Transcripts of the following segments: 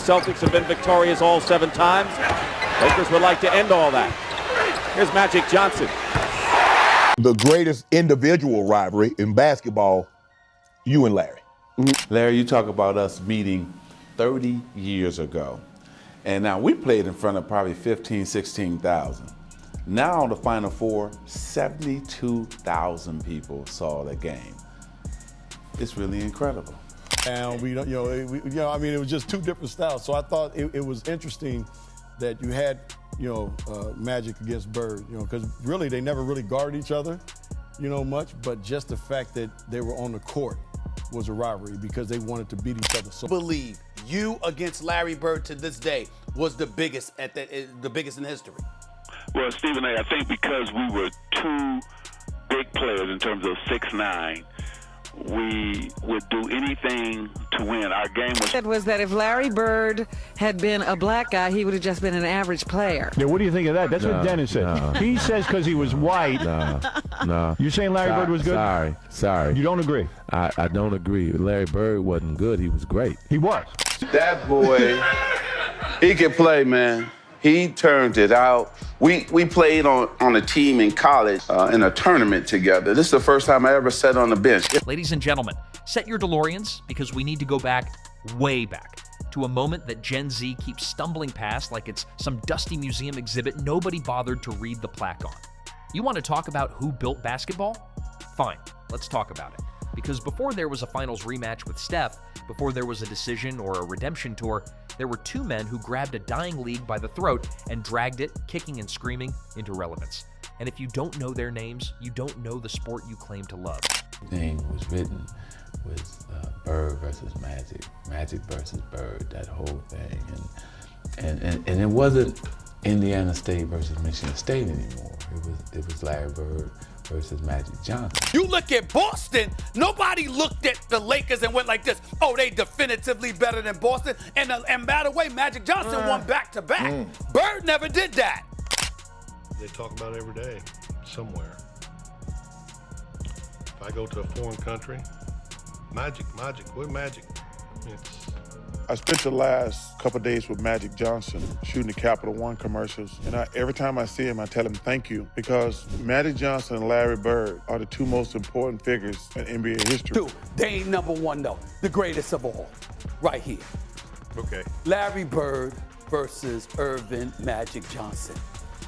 Celtics have been victorious all 7 times. Lakers would like to end all that. Here's Magic Johnson. The greatest individual rivalry in basketball, you and Larry. Larry, you talk about us meeting 30 years ago. And now we played in front of probably 15, 16,000. Now on the Final Four, 72,000 people saw the game. It's really incredible. And we don't, I mean, it was just 2 different styles. So I thought it was interesting that you had, Magic against Bird, because really they never really guarded each other, much. But just the fact that they were on the court was a rivalry because they wanted to beat each other. So Believe you against Larry Bird to this day was the biggest the biggest in history. Well, Stephen A., I think because we were 2 big players in terms of 6'9", we would do anything to win. Our game was that if Larry Bird had been a black guy, he would have just been an average player. Yeah, what do you think of that? That's what Dennis said. No. He says because he was white. No. You're saying Larry Bird was good? Sorry. You don't agree? I don't agree. Larry Bird wasn't good. He was great. He was. That boy, he can play, man. He turned it out. We played on a team in college in a tournament together. This is the first time I ever sat on the bench. Ladies and gentlemen, set your DeLoreans because we need to go back, way back, to a moment that Gen Z keeps stumbling past like it's some dusty museum exhibit nobody bothered to read the plaque on. You want to talk about who built basketball? Fine, let's talk about it. Because before there was a finals rematch with Steph, before there was a decision or a redemption tour, there were 2 men who grabbed a dying league by the throat and dragged it, kicking and screaming, into relevance. And if you don't know their names, you don't know the sport you claim to love. The name was written with Bird versus Magic, Magic versus Bird, that whole thing. And it wasn't Indiana State versus Michigan State anymore. It was Larry Bird versus Magic Johnson. You look at Boston, nobody looked at the Lakers and went like this, oh, they definitively better than Boston. And by the way, Magic Johnson won back-to-back. Bird never did that. They talk about it every day, somewhere. If I go to a foreign country, Magic, where's Magic? I spent the last couple of days with Magic Johnson shooting the Capital One commercials. And every time I see him, I tell him thank you because Magic Johnson and Larry Bird are the 2 most important figures in NBA history. Dude, they ain't number 1 though. The greatest of all, right here. Okay. Larry Bird versus Irvin Magic Johnson.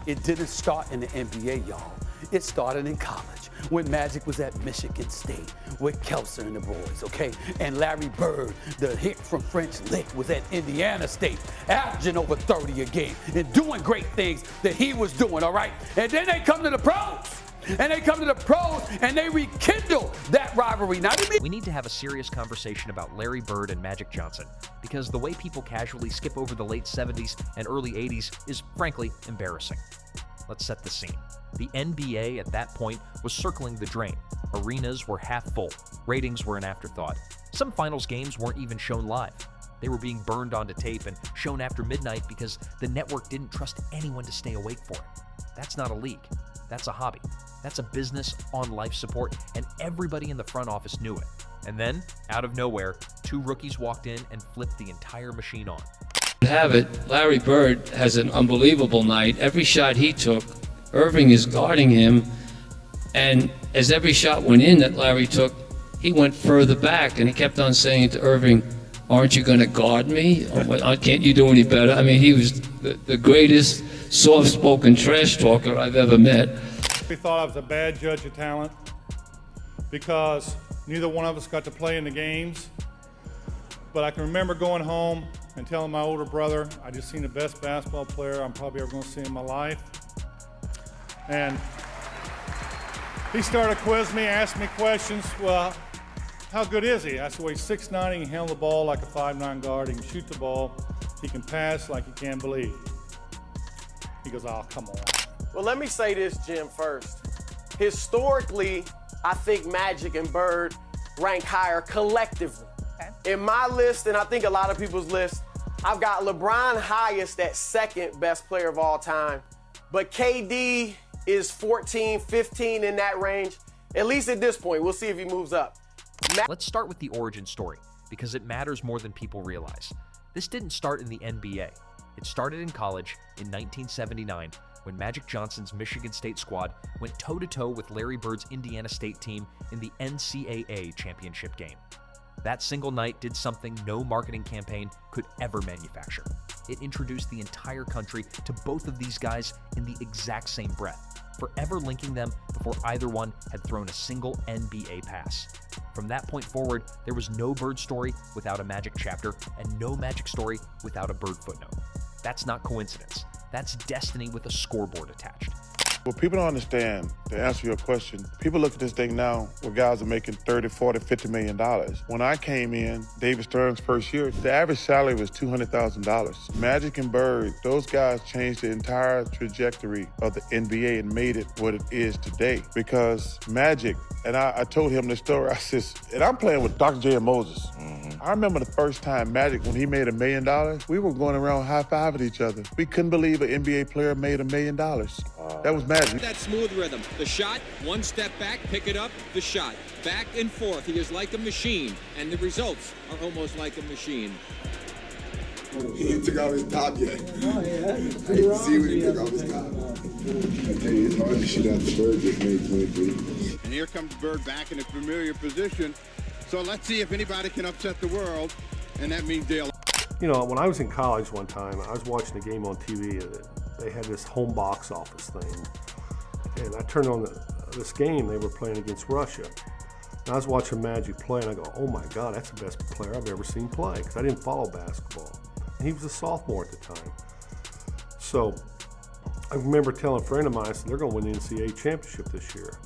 It didn't start in the NBA, y'all. It started in college when Magic was at Michigan State with Kelser and the boys, okay? And Larry Bird, the hit from French Lick, was at Indiana State, averaging over 30 a game and doing great things that he was doing, all right? And then they come to the pros. And they rekindle that rivalry. Now, we need to have a serious conversation about Larry Bird and Magic Johnson because the way people casually skip over the late 70s and early 80s is frankly embarrassing. Let's set the scene. The NBA at that point was circling the drain. Arenas were half full. Ratings were an afterthought. Some finals games weren't even shown live. They were being burned onto tape and shown after midnight because the network didn't trust anyone to stay awake for it. That's not a league. That's a hobby. That's a business on life support, and everybody in the front office knew it. And then, out of nowhere, 2 rookies walked in and flipped the entire machine on. Have it, Larry Bird has an unbelievable night. Every shot he took, Irving is guarding him, and as every shot went in that Larry took, he went further back, and he kept on saying to Irving, aren't you going to guard me? Can't you do any better? I mean, he was the greatest soft-spoken trash talker I've ever met. We thought I was a bad judge of talent because neither one of us got to play in the games. But I can remember going home and telling my older brother, I just seen the best basketball player I'm probably ever going to see in my life. And he started to quiz me, ask me questions. Well, how good is he? I said, well, he's 6'9", he can handle the ball like a 5'9" guard, he can shoot the ball, he can pass like you can't believe. He goes, oh, come on. Well, let me say this, Jim, first. Historically, I think Magic and Bird rank higher collectively. Okay. In my list, and I think a lot of people's list, I've got LeBron highest at 2nd best player of all time, but KD is 14, 15 in that range, at least at this point. We'll see if he moves up. Let's start with the origin story, because it matters more than people realize. This didn't start in the NBA. It started in college in 1979 when Magic Johnson's Michigan State squad went toe-to-toe with Larry Bird's Indiana State team in the NCAA championship game. That single night did something no marketing campaign could ever manufacture. It introduced the entire country to both of these guys in the exact same breath, forever linking them before either one had thrown a single NBA pass. From that point forward, there was no Bird story without a Magic chapter and no Magic story without a Bird footnote. That's not coincidence. That's destiny with a scoreboard attached. What people don't understand, to answer your question, people look at this thing now where guys are making $30, $40, $50 million. When I came in, David Stern's first year, the average salary was $200,000. Magic and Bird, those guys changed the entire trajectory of the NBA and made it what it is today. Because Magic, and I told him this story, I says, and I'm playing with Dr. J. and Moses. I remember the first time Magic, when he made $1 million, we were going around high-fiving each other. We couldn't believe an NBA player made $1 million. That was Magic. That smooth rhythm. The shot, one step back, pick it up, the shot. Back and forth. He is like a machine, and the results are almost like a machine. He ain't took out his top yet. Oh, yeah. I didn't see when he took off his top. I tell you, it's hard to shoot out the Bird just made 23. And here comes Bird back in a familiar position. So let's see if anybody can upset the world, and that means Dale. You know, when I was in college one time, I was watching a game on TV, and they had this home box office thing. And I turned on this game, they were playing against Russia. And I was watching Magic play, and I go, oh my God, that's the best player I've ever seen play, because I didn't follow basketball. And he was a sophomore at the time. So I remember telling a friend of mine, I said, they're going to win the NCAA championship this year.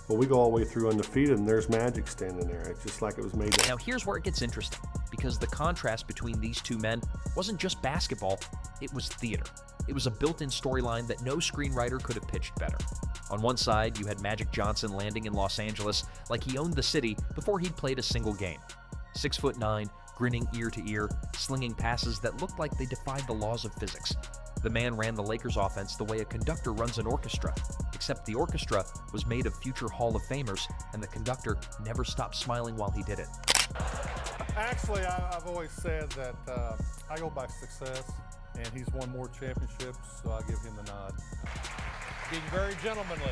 Well, we go all the way through undefeated, and there's Magic standing there. It's just like it was made up. Now here's where it gets interesting, because the contrast between these two men wasn't just basketball, it was theater. It was a built-in storyline that no screenwriter could have pitched better. On one side, you had Magic Johnson landing in Los Angeles like he owned the city before he'd played a single game. 6'9", grinning ear to ear, slinging passes that looked like they defied the laws of physics. The man ran the Lakers offense the way a conductor runs an orchestra, except the orchestra was made of future Hall of Famers, and the conductor never stopped smiling while he did it. Actually, I've always said that I go by success, and he's won more championships, so I'll give him the nod. Being very gentlemanly.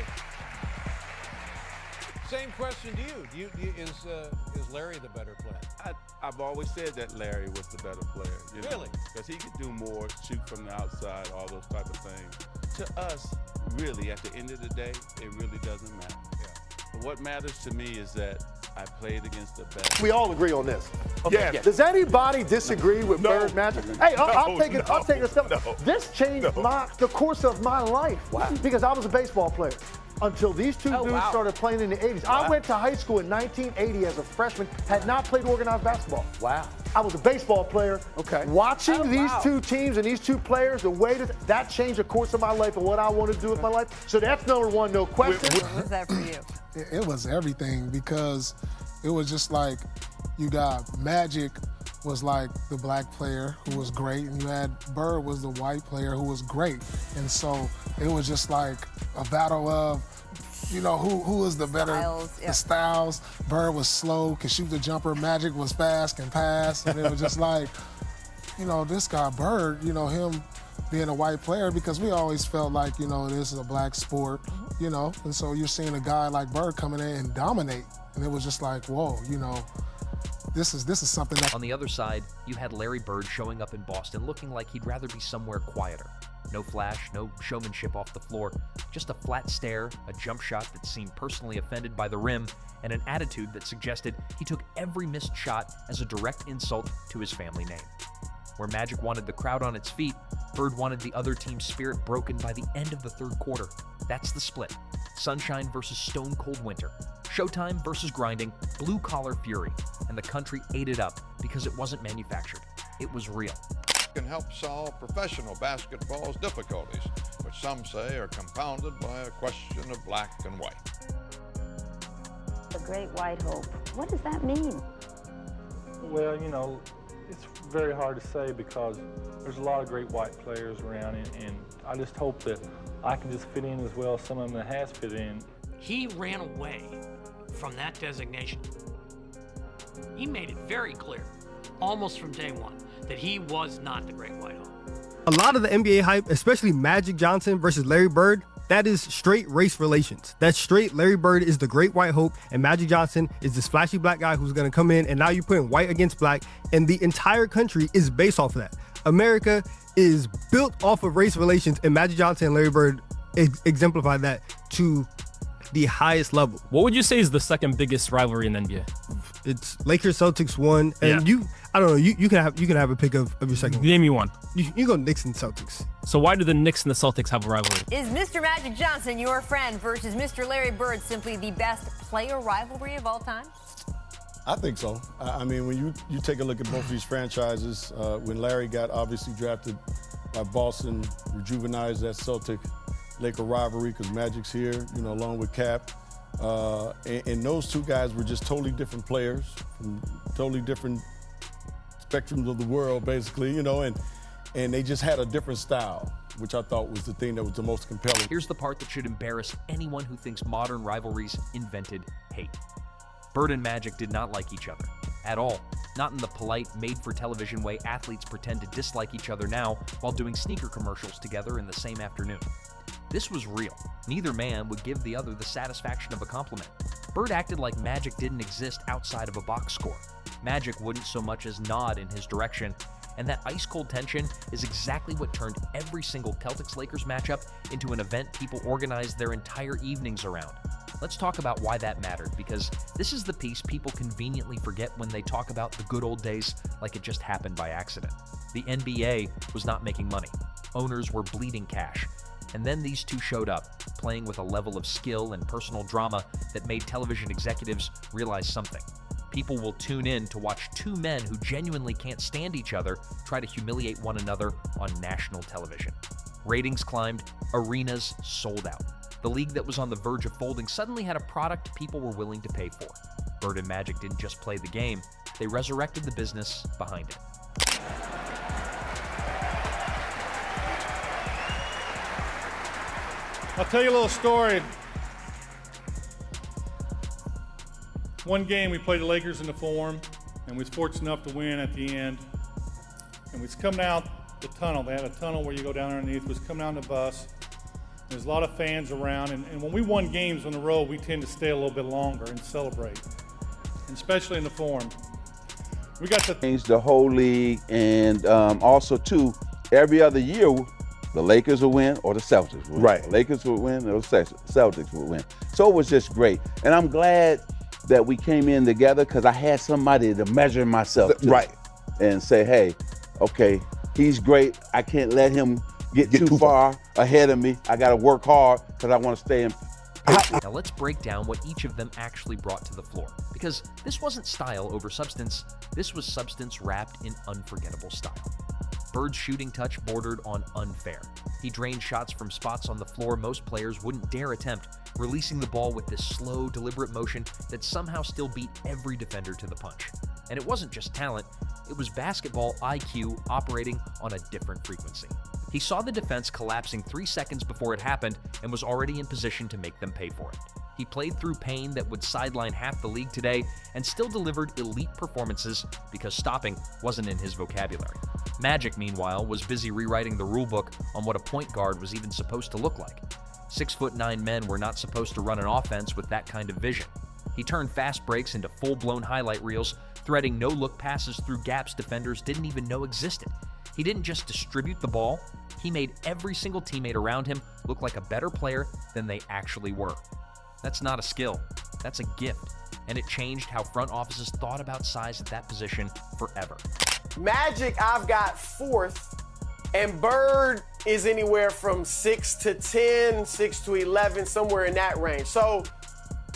Same question to you. Is Larry the better player? I've always said that Larry was the better player. Really? Because he could do more, shoot from the outside, all those type of things. To us, really, at the end of the day, it really doesn't matter. Yeah. But what matters to me is that I played against the best. We all agree on this. Okay. Yes. Does anybody disagree with Bird Magic? Hey, I'll take it a step. This changed the course of my life. Wow. Because I was a baseball player. Until these two dudes started playing in the 80s. Wow. I went to high school in 1980 as a freshman, had not played organized basketball. Wow. I was a baseball player. Okay. Watching these two teams and these two players, the way that changed the course of my life and what I want to do with my life. So that's number one, no question. What was that for you? It was everything, because it was just like you got Magic was like the black player who was great, and you had Bird was the white player who was great. And so it was just like a battle of, you know, who was the better the styles. Bird was slow, could shoot the jumper. Magic was fast, can pass. And it was just like, you know, this guy Bird, you know, him being a white player, because we always felt like, you know, this is a black sport, you know. And so you're seeing a guy like Bird coming in and dominate. And it was just like, whoa, you know, this is something that... On the other side, you had Larry Bird showing up in Boston looking like he'd rather be somewhere quieter. No flash, no showmanship off the floor, just a flat stare, a jump shot that seemed personally offended by the rim, and an attitude that suggested he took every missed shot as a direct insult to his family name. Where Magic wanted the crowd on its feet, Bird wanted the other team's spirit broken by the end of the third quarter. That's the split. Sunshine versus stone cold winter. Showtime versus grinding, blue-collar fury. And the country ate it up because it wasn't manufactured. It was real. Can help solve professional basketball's difficulties, which some say are compounded by a question of black and white. The Great White Hope. What does that mean? Well, you know, it's very hard to say, because there's a lot of great white players around, and I just hope that I can just fit in as well as some of them that has fit in. He ran away from that designation. He made it very clear, almost from day one, that he was not the Great White Hope. A lot of the NBA hype, especially Magic Johnson versus Larry Bird, that is straight race relations. That's straight Larry Bird is the Great White Hope and Magic Johnson is this flashy black guy who's gonna come in, and now you're putting white against black, and the entire country is based off of that. America is built off of race relations, and Magic Johnson and Larry Bird exemplify that to the highest level. What would you say is the second biggest rivalry in the NBA? It's Lakers Celtics 1, and I don't know, you can have a pick of your second. Name me one. You go Knicks and Celtics. So why do the Knicks and the Celtics have a rivalry? Is Mr. Magic Johnson, your friend, versus Mr. Larry Bird simply the best player rivalry of all time? I think so. I mean, when you take a look at both of these franchises, when Larry got obviously drafted by Boston, rejuvenized that Celtic-Laker rivalry because Magic's here, along with Cap. And those two guys were just totally different players from totally different spectrums of the world, basically, and they just had a different style, which I thought was the thing that was the most compelling. Here's the part that should embarrass anyone who thinks modern rivalries invented hate. Bird and Magic did not like each other at all. Not in the polite, made-for-television way athletes pretend to dislike each other now while doing sneaker commercials together in the same afternoon. This was real. Neither man would give the other the satisfaction of a compliment. Bird acted like Magic didn't exist outside of a box score. Magic wouldn't so much as nod in his direction, and that ice-cold tension is exactly what turned every single Celtics-Lakers matchup into an event people organized their entire evenings around. Let's talk about why that mattered, because this is the piece people conveniently forget when they talk about the good old days like it just happened by accident. The NBA was not making money. Owners were bleeding cash. And then these two showed up, playing with a level of skill and personal drama that made television executives realize something. People will tune in to watch two men who genuinely can't stand each other try to humiliate one another on national television. Ratings climbed, arenas sold out. The league that was on the verge of folding suddenly had a product people were willing to pay for. Bird and Magic didn't just play the game, they resurrected the business behind it. I'll tell you a little story. One game we played the Lakers in the Forum, and we was fortunate enough to win at the end. And we was coming out the tunnel. They had a tunnel where you go down underneath. We was coming out in the bus. There's a lot of fans around, and when we won games on the road, we tend to stay a little bit longer and celebrate, and especially in the Forum. We got to change the whole league, and also too, every other year, the Lakers would win or the Celtics would win. Right. The Lakers would win or the Celtics would win. So it was just great. And I'm glad that we came in together because I had somebody to measure myself to. Right. And say, hey, okay, he's great. I can't let him get too far ahead of me. I got to work hard because I want to stay in. Now let's break down what each of them actually brought to the floor. Because this wasn't style over substance. This was substance wrapped in unforgettable style. Bird's shooting touch bordered on unfair. He drained shots from spots on the floor most players wouldn't dare attempt, releasing the ball with this slow, deliberate motion that somehow still beat every defender to the punch. And it wasn't just talent, it was basketball IQ operating on a different frequency. He saw the defense collapsing 3 seconds before it happened and was already in position to make them pay for it. He played through pain that would sideline half the league today and still delivered elite performances because stopping wasn't in his vocabulary. Magic, meanwhile, was busy rewriting the rulebook on what a point guard was even supposed to look like. 6'9" men were not supposed to run an offense with that kind of vision. He turned fast breaks into full-blown highlight reels, threading no-look passes through gaps defenders didn't even know existed. He didn't just distribute the ball, he made every single teammate around him look like a better player than they actually were. That's not a skill, that's a gift, and it changed how front offices thought about size at that position forever. Magic, I've got 4th, and Bird is anywhere from 6 to 10, 6 to 11, somewhere in that range. So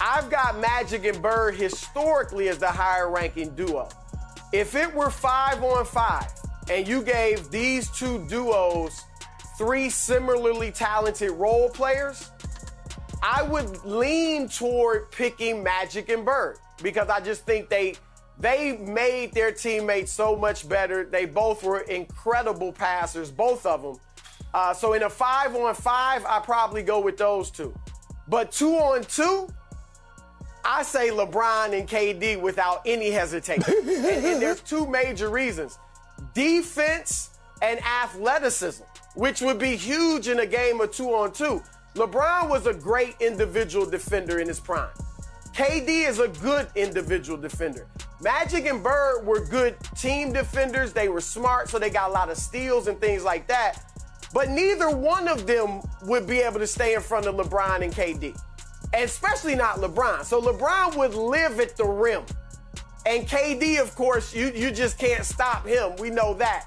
I've got Magic and Bird historically as the higher ranking duo. If it were 5-on-5 and you gave these two duos 3 similarly talented role players, I would lean toward picking Magic and Bird because I just think they made their teammates so much better. They both were incredible passers, both of them. So in a 5-on-5, I probably go with those two. But 2-on-2, I say LeBron and KD without any hesitation. and there's 2 major reasons. defense and athleticism, which would be huge in a game of 2-on-2. LeBron was a great individual defender in his prime. KD is a good individual defender. Magic and Bird were good team defenders. They were smart, so they got a lot of steals and things like that. But neither one of them would be able to stay in front of LeBron and KD, and especially not LeBron. So LeBron would live at the rim. And KD, of course, you just can't stop him. We know that.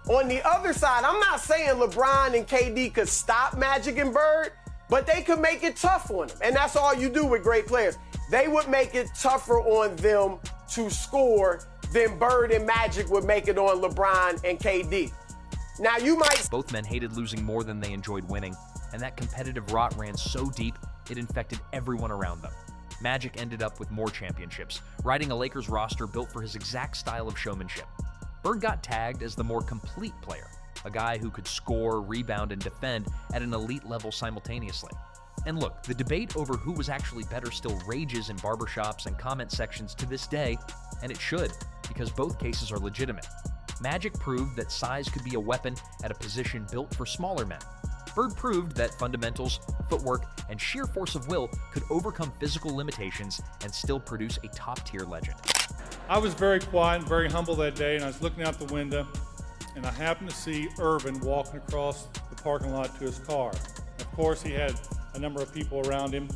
On the other side, I'm not saying LeBron and KD could stop Magic and Bird, but they could make it tough on them. And that's all you do with great players. They would make it tougher on them to score than Bird and Magic would make it on LeBron and KD. Now, you might... Both men hated losing more than they enjoyed winning, and that competitive rot ran so deep, it infected everyone around them. Magic ended up with more championships, riding a Lakers roster built for his exact style of showmanship. Bird got tagged as the more complete player, a guy who could score, rebound, and defend at an elite level simultaneously. And look, the debate over who was actually better still rages in barbershops and comment sections to this day, and it should, because both cases are legitimate. Magic proved that size could be a weapon at a position built for smaller men. Bird proved that fundamentals, footwork, and sheer force of will could overcome physical limitations and still produce a top-tier legend. I was very quiet and very humble that day, and I was looking out the window, and I happened to see Irvin walking across the parking lot to his car. Of course, he had a number of people around him,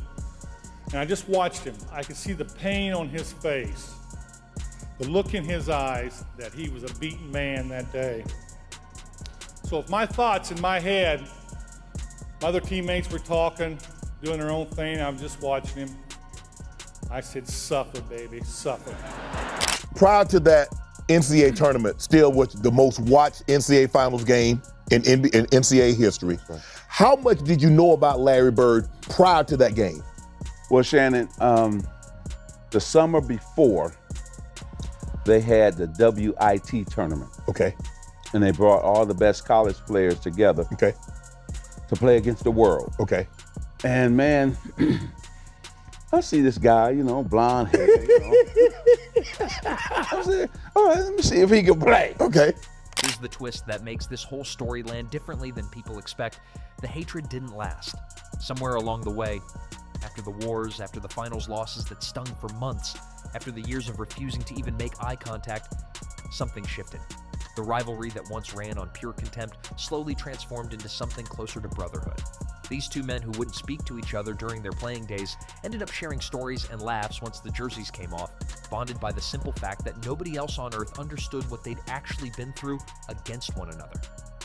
and I just watched him. I could see the pain on his face, the look in his eyes that he was a beaten man that day. So if my thoughts in my head, my other teammates were talking, doing their own thing, I was just watching him. I said, suffer, baby, suffer. Prior to that NCAA tournament, still was the most watched NCAA finals game in NCAA history. Right. How much did you know about Larry Bird prior to that game? Well, Shannon, the summer before, they had the WIT tournament. Okay. And they brought all the best college players together. Okay. To play against the world. Okay. And man, I see this guy, blonde hair, I said, all right, let me see if he can play. Okay. Here's the twist that makes this whole story land differently than people expect. The hatred didn't last. Somewhere along the way, after the wars, after the finals losses that stung for months, after the years of refusing to even make eye contact, something shifted. The rivalry that once ran on pure contempt slowly transformed into something closer to brotherhood. These two men who wouldn't speak to each other during their playing days ended up sharing stories and laughs once the jerseys came off, bonded by the simple fact that nobody else on earth understood what they'd actually been through against one another.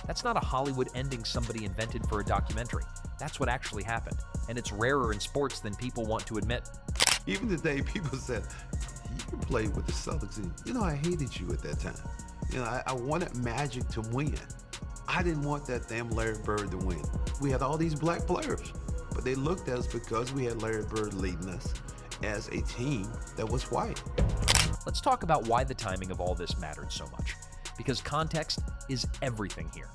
That's not a Hollywood ending somebody invented for a documentary. That's what actually happened, and it's rarer in sports than people want to admit. Even today, people said, you can play with the Celtics. I hated you at that time. I wanted Magic to win. I didn't want that damn Larry Bird to win. We had all these black players, but they looked at us because we had Larry Bird leading us as a team that was white. Let's talk about why the timing of all this mattered so much, because context is everything here.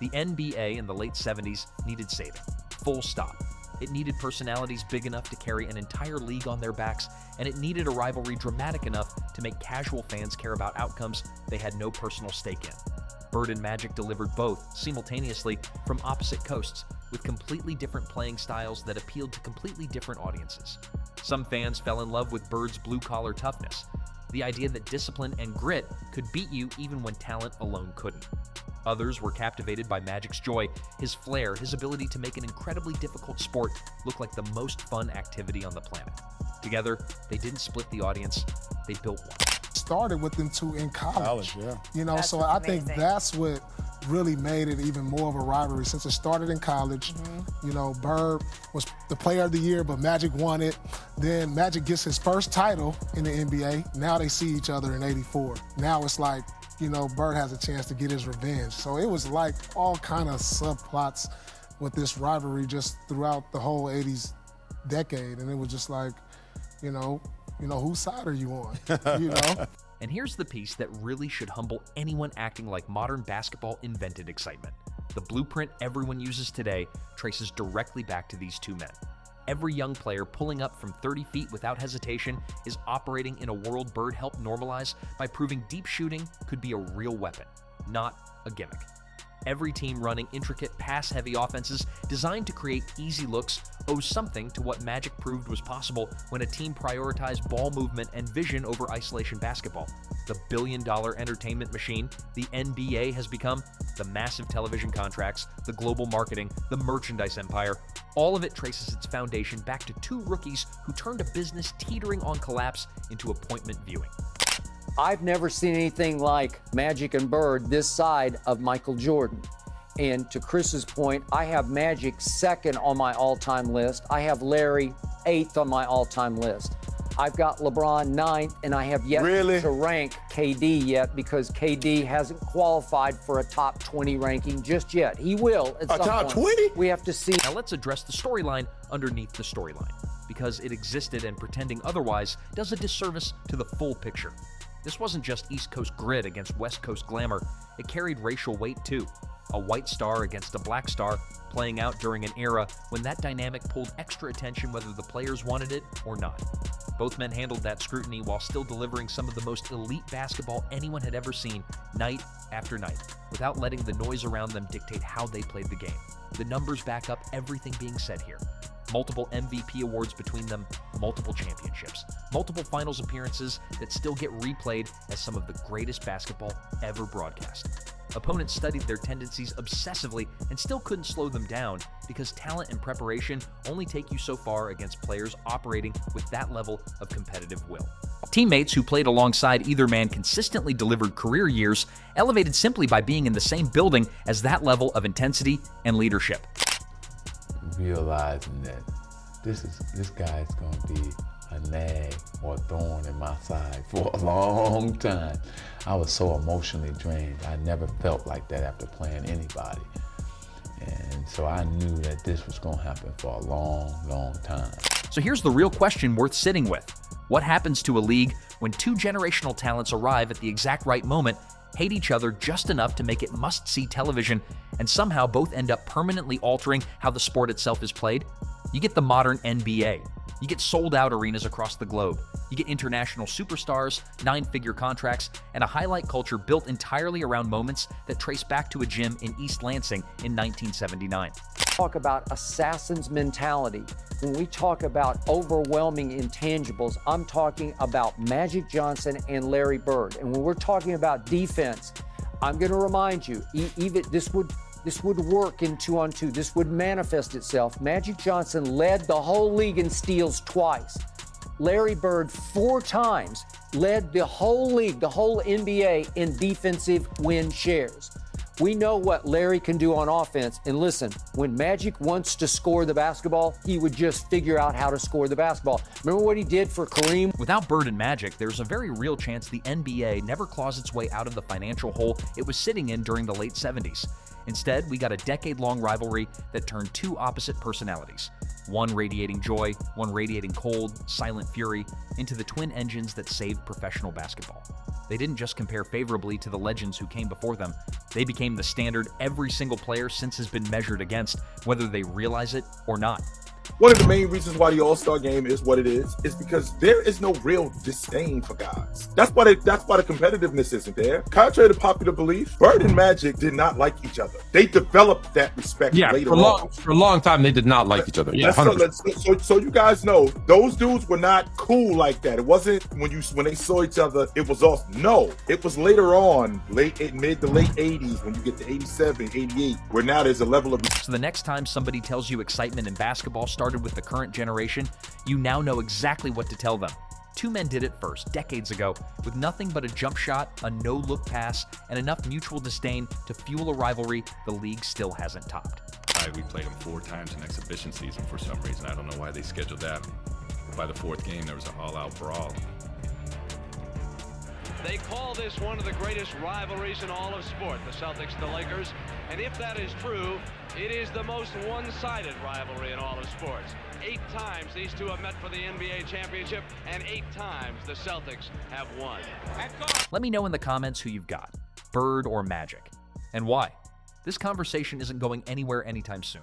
The NBA in the late 70s needed saving, full stop. It needed personalities big enough to carry an entire league on their backs, and it needed a rivalry dramatic enough to make casual fans care about outcomes they had no personal stake in. Bird and Magic delivered both, simultaneously, from opposite coasts, with completely different playing styles that appealed to completely different audiences. Some fans fell in love with Bird's blue-collar toughness, the idea that discipline and grit could beat you even when talent alone couldn't. Others were captivated by Magic's joy, his flair, his ability to make an incredibly difficult sport look like the most fun activity on the planet. Together, they didn't split the audience, they built one. Started with them two in college. Yeah. That's so I think that's what really made it even more of a rivalry since it started in college. Bird was the player of the year, but Magic won it. Then Magic gets his first title in the NBA. Now they see each other in '84. Now it's like, Bird has a chance to get his revenge. So it was like all kind of subplots with this rivalry just throughout the whole 80s decade. And it was just like, whose side are you on? And here's the piece that really should humble anyone acting like modern basketball invented excitement. The blueprint everyone uses today traces directly back to these two men. Every young player pulling up from 30 feet without hesitation is operating in a world Bird helped normalize by proving deep shooting could be a real weapon. not a gimmick. Every team running intricate pass-heavy offenses designed to create easy looks owes something to what Magic proved was possible when a team prioritized ball movement and vision over isolation basketball. The billion-dollar entertainment machine the NBA has become, the massive television contracts, the global marketing, the merchandise empire, all of it traces its foundation back to two rookies who turned a business teetering on collapse into appointment viewing. I've never seen anything like Magic and Bird this side of Michael Jordan. And to Chris's point, I have Magic second on my all-time list. I have Larry 8th on my all-time list. I've got LeBron 9th, and I have yet to rank KD yet because KD hasn't qualified for a top 20 ranking just yet. He will at some point. Top 20? We have to see. Now let's address the storyline underneath the storyline, because it existed and pretending otherwise does a disservice to the full picture. This wasn't just East Coast grit against West Coast glamour. It carried racial weight too. A white star against a black star, playing out during an era when that dynamic pulled extra attention whether the players wanted it or not. Both men handled that scrutiny while still delivering some of the most elite basketball anyone had ever seen, night after night, without letting the noise around them dictate how they played the game. The numbers back up everything being said here. Multiple MVP awards between them, multiple championships, multiple finals appearances that still get replayed as some of the greatest basketball ever broadcast. Opponents studied their tendencies obsessively and still couldn't slow them down because talent and preparation only take you so far against players operating with that level of competitive will. Teammates who played alongside either man consistently delivered career years, elevated simply by being in the same building as that level of intensity and leadership. Realizing that this guy's going to be a nag or a thorn in my side for a long time. I was so emotionally drained. I never felt like that after playing anybody. And so I knew that this was going to happen for a long, long time. So here's the real question worth sitting with. What happens to a league when two generational talents arrive at the exact right moment, hate each other just enough to make it must-see television, and somehow both end up permanently altering how the sport itself is played? You get the modern NBA. You get sold-out arenas across the globe. You get international superstars, 9-figure contracts, and a highlight culture built entirely around moments that trace back to a gym in East Lansing in 1979. Talk about assassin's mentality. When we talk about overwhelming intangibles, I'm talking about Magic Johnson and Larry Bird. And when we're talking about defense, I'm going to remind you, even this would work in 2-on-2. This would manifest itself. Magic Johnson led the whole league in steals twice. Larry Bird 4 times led the whole league, the whole NBA in defensive win shares. We know what Larry can do on offense. And listen, when Magic wants to score the basketball, he would just figure out how to score the basketball. Remember what he did for Kareem? Without Bird and Magic, there's a very real chance the NBA never claws its way out of the financial hole it was sitting in during the late 70s. Instead, we got a decade-long rivalry that turned two opposite personalities, one radiating joy, one radiating cold, silent fury, into the twin engines that saved professional basketball. They didn't just compare favorably to the legends who came before them. They became the standard every single player since has been measured against, whether they realize it or not. One of the main reasons why the All-Star game is what it is because there is no real disdain for guys. That's why the competitiveness isn't there. Contrary to popular belief, Bird and Magic did not like each other. They developed that respect later on. For a long time, they did not like each other. Yeah, so you guys know, those dudes were not cool like that. It wasn't when they saw each other, it was awesome. No, it was later on, mid to late 80s, when you get to 87, 88, where now there's a level of... So the next time somebody tells you excitement in basketball started with the current generation, you now know exactly what to tell them. Two men did it first, decades ago, with nothing but a jump shot, a no-look pass, and enough mutual disdain to fuel a rivalry the league still hasn't topped. We played them 4 times in exhibition season for some reason. I don't know why they scheduled that. By the 4th game, there was an all-out brawl. They call this one of the greatest rivalries in all of sport, the Celtics, the Lakers. And if that is true, it is the most one-sided rivalry in all of sports. 8 times these two have met for the NBA championship, and 8 times the Celtics have won. Let me know in the comments who you've got, Bird or Magic, and why. This conversation isn't going anywhere anytime soon.